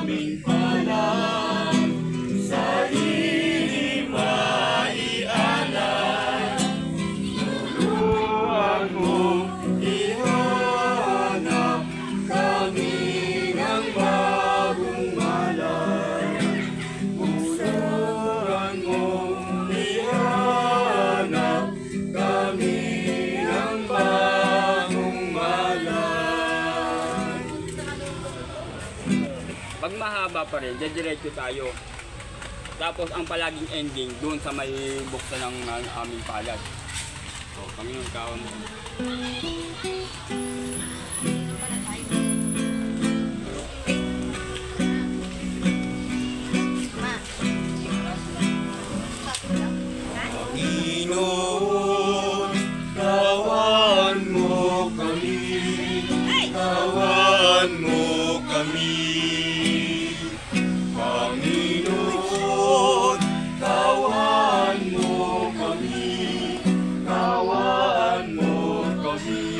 aming palad, sarili maialay. Turuan mo ihanap kami ng bagong malay. Turuan mo ihanap kami ng bagong malay. Pag mahaba pa rin, diretso tayo. Tapos ang palaging ending doon sa may buksan ng aming palad. So, Panginoon kaon. Panginoon, tawan mo kami, tawan mo kami. Panginoon, tawan mo kami, tawan mo kami.